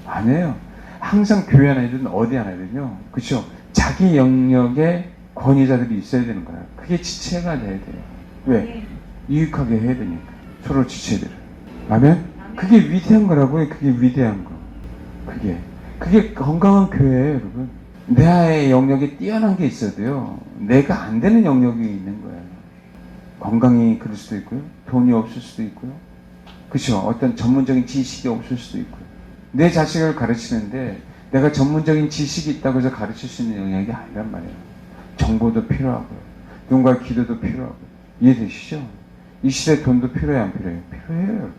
아니에요. 항상 교회 안에든 어디 안에든요. 그렇죠? 자기 영역에 권위자들이 있어야 되는 거예요. 그게 지체가 돼야 돼요. 왜? 유익하게 해야 되니까. 서로 지체들을. 아멘? 그게 위대한 거라고요. 그게 위대한 거. 그게 건강한 교회예요, 여러분. 내 영역에 뛰어난 게 있어도요. 내가 안 되는 영역이 있는 거예요. 건강이 그럴 수도 있고요. 돈이 없을 수도 있고요. 그렇죠? 어떤 전문적인 지식이 없을 수도 있고요. 내 자식을 가르치는데 내가 전문적인 지식이 있다고 해서 가르칠 수 있는 영역이 아니란 말이에요. 정보도 필요하고요. 누군가의 기도도 필요하고. 이해되시죠? 이 시대에 돈도 필요해, 안 필요해요? 필요해요.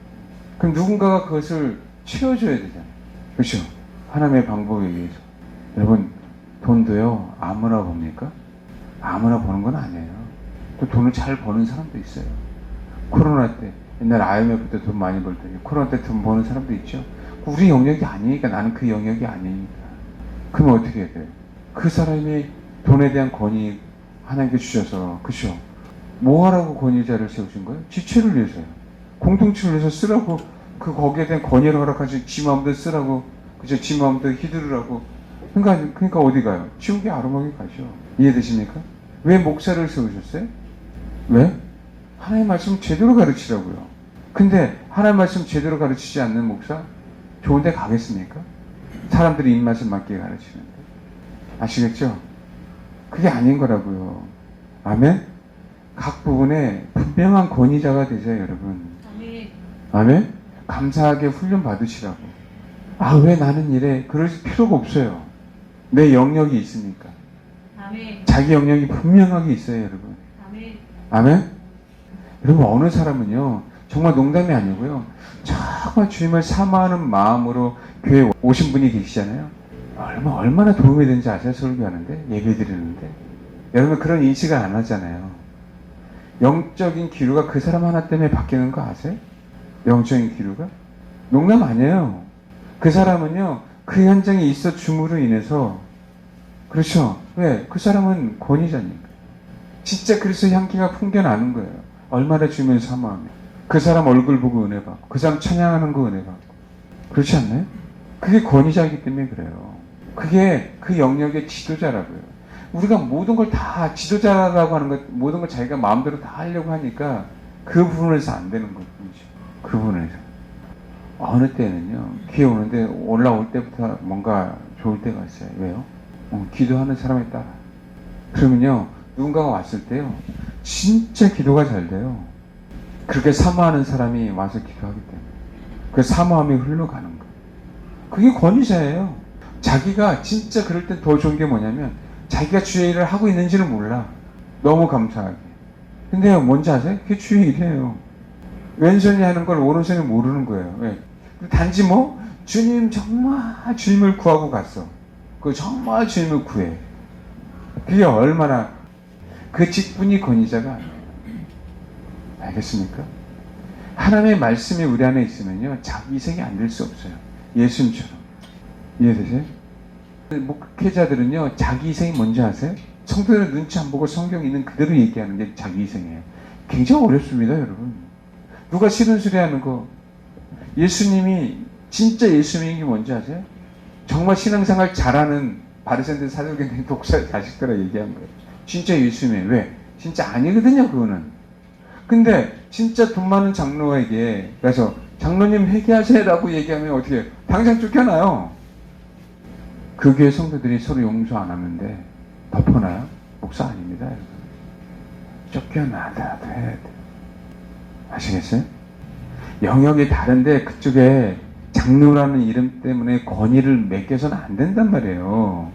그럼 누군가가 그것을 채워줘야 되잖아요. 그렇죠? 하나님의 방법에 의해서. 여러분, 돈도요, 아무나 봅니까? 아무나 버는 건 아니에요. 또 돈을 잘 버는 사람도 있어요. 코로나 때, 옛날 IMF 때 돈 많이 벌더니 코로나 때 돈 버는 사람도 있죠. 우리 영역이 아니니까, 나는 그 영역이 아니니까. 그럼 어떻게 해야 돼요? 그 사람이 돈에 대한 권위 하나님께 주셔서, 그렇죠? 뭐 하라고 권위자를 세우신 거예요? 지체를 위해서요. 공동체를 위해서 쓰라고, 거기에 대한 권위를 허락하시, 지 마음대로 쓰라고, 그죠? 지 마음대로 휘두르라고. 그러니까 어디 가요? 지옥에 아름하게 가죠. 이해되십니까? 왜 목사를 세우셨어요? 왜? 하나님의 말씀 제대로 가르치라고요. 근데 하나님의 말씀 제대로 가르치지 않는 목사? 좋은 데 가겠습니까? 사람들이 입맛을 맞게 가르치는데. 아시겠죠? 그게 아닌 거라고요. 아멘? 각 부분에 분명한 권위자가 되세요, 여러분. 아멘. 아멘? 감사하게 훈련 받으시라고. 아, 왜 나는 이래? 그럴 필요가 없어요. 내 영역이 있으니까. 아멘. 자기 영역이 분명하게 있어요, 여러분. 아멘. 아멘? 여러분, 어느 사람은요, 정말 농담이 아니고요, 정말 주님을 사모하는 마음으로 교회에 오신 분이 계시잖아요. 얼마나 도움이 되는지 아세요? 설교하는데, 예배 드리는데. 여러분, 그런 인식을 안 하잖아요. 영적인 기류가 그 사람 하나 때문에 바뀌는 거 아세요? 영적인 기류가? 농담 아니에요. 그 사람은요, 그 현장에 있어 줌으로 인해서, 그렇죠? 왜? 그 사람은 권위자니까. 진짜 그리스도의 향기가 풍겨나는 거예요. 얼마나 주님을 사모하면. 그 사람 얼굴 보고 은혜 받고, 그 사람 찬양하는 거 은혜 받고. 그렇지 않나요? 그게 권위자이기 때문에 그래요. 그게 그 영역의 지도자라고요. 우리가 모든 걸 다 지도자라고 하는 것, 모든 걸 자기가 마음대로 다 하려고 하니까 그 부분에서 안 되는 거죠. 그 부분에서. 어느 때는요, 귀에 오는데 올라올 때부터 뭔가 좋을 때가 있어요. 왜요? 기도하는 사람에 따라. 그러면요, 누군가가 왔을 때요, 진짜 기도가 잘 돼요. 그렇게 사모하는 사람이 와서 기도하기 때문에 그 사모함이 흘러가는 거예요. 그게 권위자예요. 자기가 진짜 그럴 때 더 좋은 게 뭐냐면 자기가 주의 일을 하고 있는지를 몰라. 너무 감사하게. 근데 뭔지 아세요? 그게 주의 일이에요. 왼손이 하는 걸 오른손이 모르는 거예요. 왜? 단지 뭐 주님 정말 주님을 구하고 갔어. 그 정말 주님을 구해. 그게 얼마나 그 직분이 권위자가 아니에요. 알겠습니까? 하나님의 말씀이 우리 안에 있으면요 자기 희생이 안 될 수 없어요. 예수님처럼. 이해되세요? 목회자들은요 자기 희생이 뭔지 아세요? 성도들의 눈치 안 보고 성경 있는 그대로 얘기하는 게 자기 희생이에요. 굉장히 어렵습니다, 여러분. 누가 싫은 소리 하는 거. 예수님이 진짜 예수님이 게 뭔지 아세요? 정말 신앙생활 잘하는 바리새인들 사두개인 독사 자식들아 얘기한 거예요. 진짜 예수님이 왜? 진짜 아니거든요, 그거는. 근데 진짜 돈 많은 장로에게 그래서 장로님 회개하세요라고 얘기하면 어떻게 해요? 당장 쫓겨나요. 그 교회 성도들이 서로 용서 안 하는데 덮어놔요? 목사 아닙니다, 여러분. 쫓겨나더라도 해야 돼요. 아시겠어요? 영역이 다른데 그쪽에 장로라는 이름 때문에 권위를 매겨서는 안 된단 말이에요.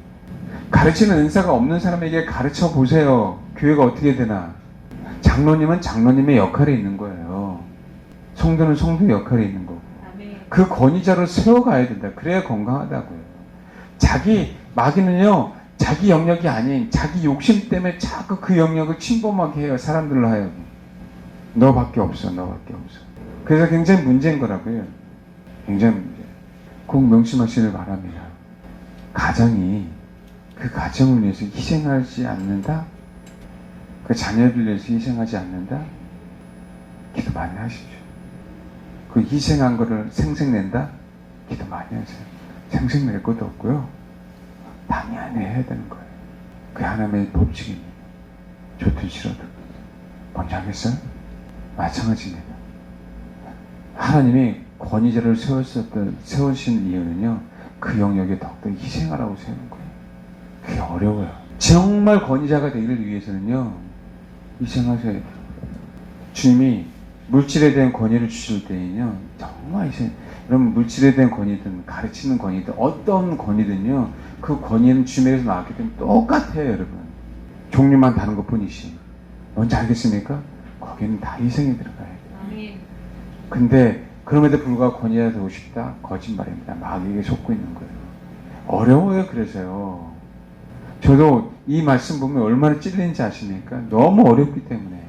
가르치는 은사가 없는 사람에게 가르쳐 보세요. 교회가 어떻게 되나? 장로님은 장로님의 역할이 있는 거예요. 성도는 성도의 역할이 있는 거고. 그 권위자로 세워가야 된다. 그래야 건강하다고요. 자기 마귀는요. 자기 영역이 아닌 자기 욕심 때문에 자꾸 그 영역을 침범하게 해요. 사람들로 하여금. 너밖에 없어. 너밖에 없어. 그래서 굉장히 문제인 거라고요. 굉장히 문제. 꼭 명심하시길 바랍니다. 가정이 그 가정을 위해서 희생하지 않는다? 그 자녀를 위해서 희생하지 않는다? 기도 많이 하십시오. 그 희생한 거를 생색낸다? 기도 많이 하세요. 생색낼 것도 없고요. 당연히 해야 되는 거예요. 그게 하나님의 법칙입니다. 좋든 싫어도. 뭔지 알겠어요? 마찬가지입니다. 하나님이 권위자를 세우신 이유는요, 그 영역에 더욱더 희생하라고 세우는 거예요. 그게 어려워요. 정말 권위자가 되기를 위해서는요, 희생하셔야 돼요. 주님이 물질에 대한 권위를 주실 때는요, 정말 여러분, 물질에 대한 권위든, 가르치는 권위든, 어떤 권위든요, 그 권위는 주님에게서 나왔기 때문에 똑같아요, 여러분. 종류만 다른 것 뿐이지. 뭔지 알겠습니까? 거기는 다 희생이 들어가야 돼요. 근데, 그럼에도 불구하고 권위가 되고 싶다? 거짓말입니다. 마귀에게 속고 있는 거예요. 어려워요, 그래서요. 저도 이 말씀 보면 얼마나 찔리는지 아십니까? 너무 어렵기 때문에.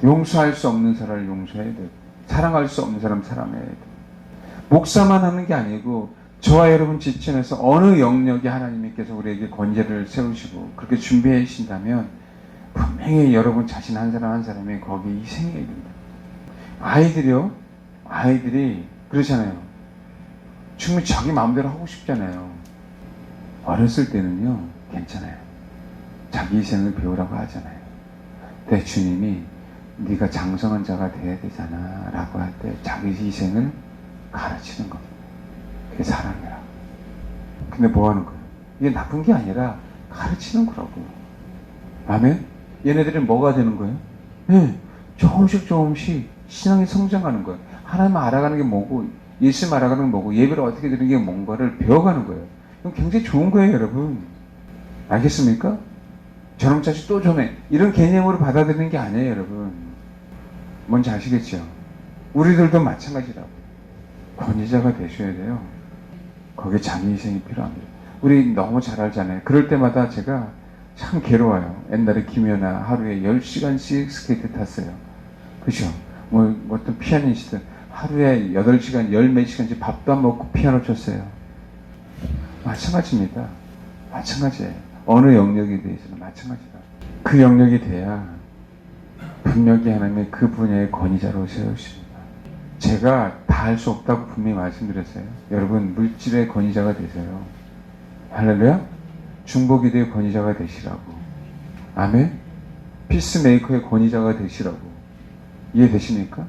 용서할 수 없는 사람을 용서해야 되고, 사랑할 수 없는 사람 사랑해야 되고. 목사만 하는 게 아니고, 저와 여러분 지천에서 어느 영역에 하나님께서 우리에게 권위를 세우시고, 그렇게 준비해 주신다면, 분명히 여러분 자신 한 사람 한 사람이 거기에 희생해야 된다. 아이들이 그러잖아요. 충분히 자기 마음대로 하고 싶잖아요. 어렸을 때는요, 괜찮아요. 자기 희생을 배우라고 하잖아요. 근데 주님이 네가 장성한 자가 돼야 되잖아 라고 할 때 자기 희생을 가르치는 겁니다. 그게 사랑이라. 근데 뭐 하는 거예요? 이게 나쁜 게 아니라 가르치는 거라고. 아멘? 얘네들은 뭐가 되는 거예요? 네, 조금씩 신앙이 성장하는 거예요. 하나님 알아가는 게 뭐고, 예수님 알아가는 게 뭐고, 예배를 어떻게 드리는 게 뭔가를 배워가는 거예요. 이건 굉장히 좋은 거예요, 여러분. 알겠습니까? 저놈 자식 또 좀해. 이런 개념으로 받아들이는 게 아니에요, 여러분. 뭔지 아시겠죠? 우리들도 마찬가지라고. 권위자가 되셔야 돼요. 거기에 자기 희생이 필요합니다. 우리 너무 잘 알잖아요. 그럴 때마다 제가 참 괴로워요. 옛날에 김연아 하루에 10시간씩 스케이트 탔어요. 그죠? 어떤 피아니스트 하루에 8시간, 10몇 시간씩 밥도 안 먹고 피아노 쳤어요. 마찬가지입니다. 마찬가지예요. 어느 영역에 대해서는 마찬가지다. 그 영역이 돼야 분명히 하나님의 그 분야의 권위자로 세우십니다. 제가 다 할 수 없다고 분명히 말씀드렸어요. 여러분 물질의 권위자가 되세요. 할렐루야? 중보기도의 권위자가 되시라고. 아멘? 피스메이커의 권위자가 되시라고. 이해되십니까?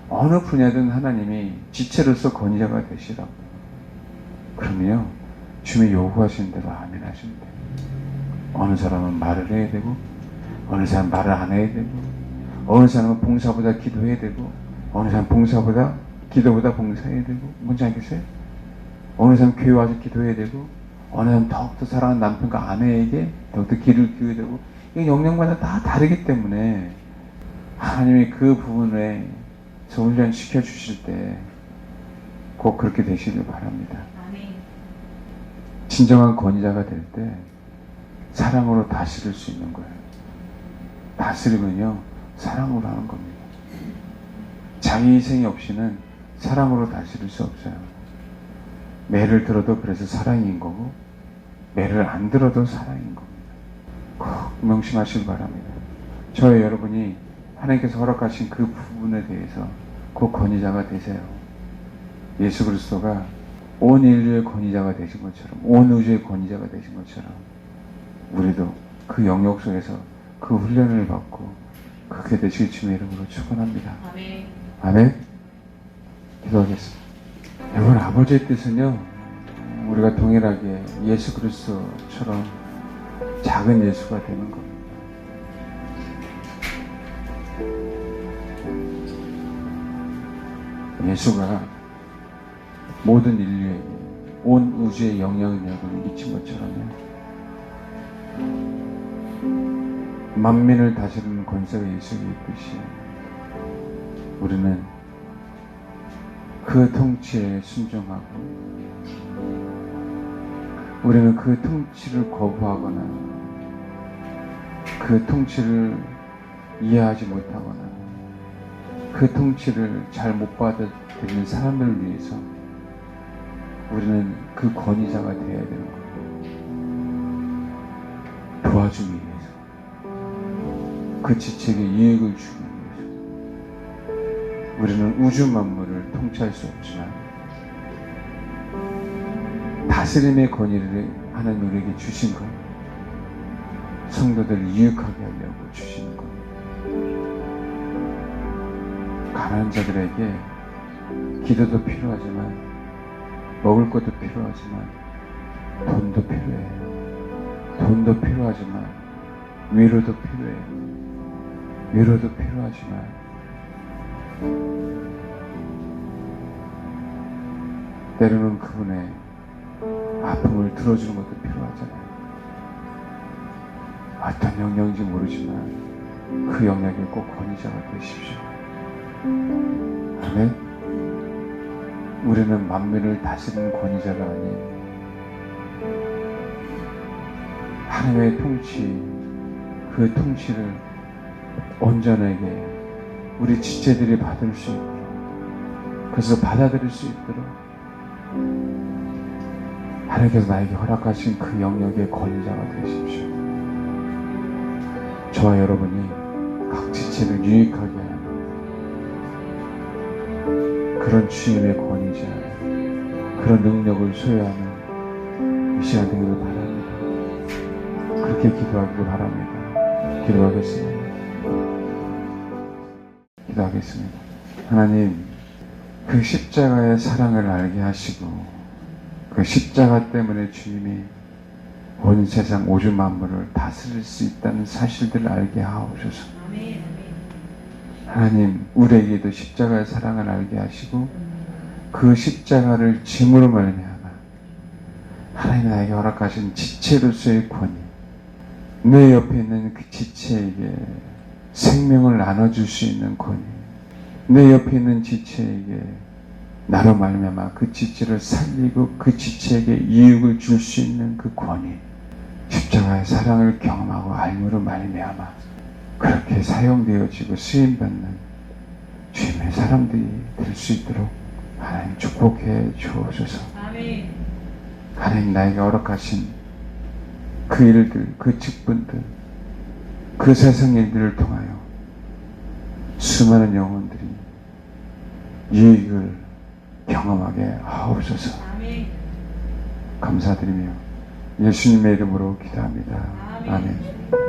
어느 분야든 하나님이 지체로서 권위자가 되시라고. 그러면요, 주님이 요구하시는 대로 아멘 하시면 돼요. 어느 사람은 말을 해야 되고, 어느 사람은 말을 안 해야 되고, 어느 사람은 봉사보다 기도해야 되고, 어느 사람은 봉사보다 기도보다 봉사해야 되고, 뭔지 알겠어요? 어느 사람은 교회 와서 기도해야 되고, 어느 사람은 더욱더 사랑하는 남편과 아내에게 더욱더 길을 기워야 되고, 이 영역마다 다 다르기 때문에 하나님이 그 부분에 훈련 시켜주실 때 꼭 그렇게 되시길 바랍니다. 아멘. 진정한 권위자가 될 때 사랑으로 다스릴 수 있는 거예요. 다스림은요, 사랑으로 하는 겁니다. 자기 희생이 없이는 사랑으로 다스릴 수 없어요. 매를 들어도 그래서 사랑인 거고, 매를 안 들어도 사랑인 겁니다. 꼭 명심하시길 바랍니다. 저와 여러분이 하나님께서 허락하신 그 부분에 대해서 꼭 권위자가 되세요. 예수 그리스도가 온 인류의 권위자가 되신 것처럼, 온 우주의 권위자가 되신 것처럼 우리도 그 영역 속에서 그 훈련을 받고 그렇게 되실 주님의 이름으로 축원합니다. 아멘. 아멘. 기도하겠습니다. 여러분, 아버지의 뜻은요, 우리가 동일하게 예수 그리스도처럼 작은 예수가 되는 겁니다. 예수가 모든 인류에게 온 우주의 영향력을 미친 것처럼요, 만민을 다스리는 권세가 예수에게 있듯이 우리는 그 통치에 순종하고, 우리는 그 통치를 거부하거나 그 통치를 이해하지 못하거나 그 통치를 잘 못 받아들이는 사람들을 위해서 우리는 그 권위자가 되어야 되는 거예요. 도와주기 위해서, 그 지책에 이익을 주기 위해서. 우리는 우주 만물을 통치할 수 없지만 다스림의 권위를 하나님 우리에게 주신 것, 성도들을 유익하게 하려고 주신 것, 가난한 자들에게 기도도 필요하지만 먹을 것도 필요하지만 돈도 필요해요. 돈도 필요하지만 위로도 필요해요. 위로도 필요하지만 때로는 그분의 아픔을 들어주는 것도 필요하잖아요. 어떤 영역인지 모르지만 그 영역에 꼭 권위자가 되십시오. 아멘. 우리는 만민을 다스리는 권위자가 아닌 하나님의 통치, 그 통치를 온전하게 우리 지체들이 받을 수 있도록, 그래서 받아들일 수 있도록 하나님께서 나에게 허락하신 그 영역의 권위자가 되십시오. 저와 여러분이 각 지체를 유익하게 하는 그런 주님의 권위자, 그런 능력을 소유하는 이 시간 되기를 바랍니다. 그렇게 기도하기를 바랍니다. 기도하겠습니다. 기도하겠습니다. 하나님, 그 십자가의 사랑을 알게 하시고 그 십자가 때문에 주님이 온 세상 오주 만물을 다스릴 수 있다는 사실들을 알게 하옵소서. 아멘. 하나님, 우리에게도 십자가의 사랑을 알게 하시고 그 십자가를 짐으로 말미암아 하나님 나에게 허락하신 지체로서의 권위, 내 옆에 있는 그 지체에게 생명을 나눠줄 수 있는 권위, 내 옆에 있는 지체에게 나로 말미암아 그 지체를 살리고 그 지체에게 이익을 줄 수 있는 그 권위, 십자가의 사랑을 경험하고 알므로 말미암아 그렇게 사용되어지고 쓰임받는 주님의 사람들이 될 수 있도록 하나님 축복해 주옵소서. 아멘. 하나님 나에게 허락하신 그 일들, 그 직분들, 그 세상 일들을 통하여 수많은 영혼들이 유익을 경험하게 하옵소서. 아멘. 감사드리며 예수님의 이름으로 기도합니다. 아멘. 아멘.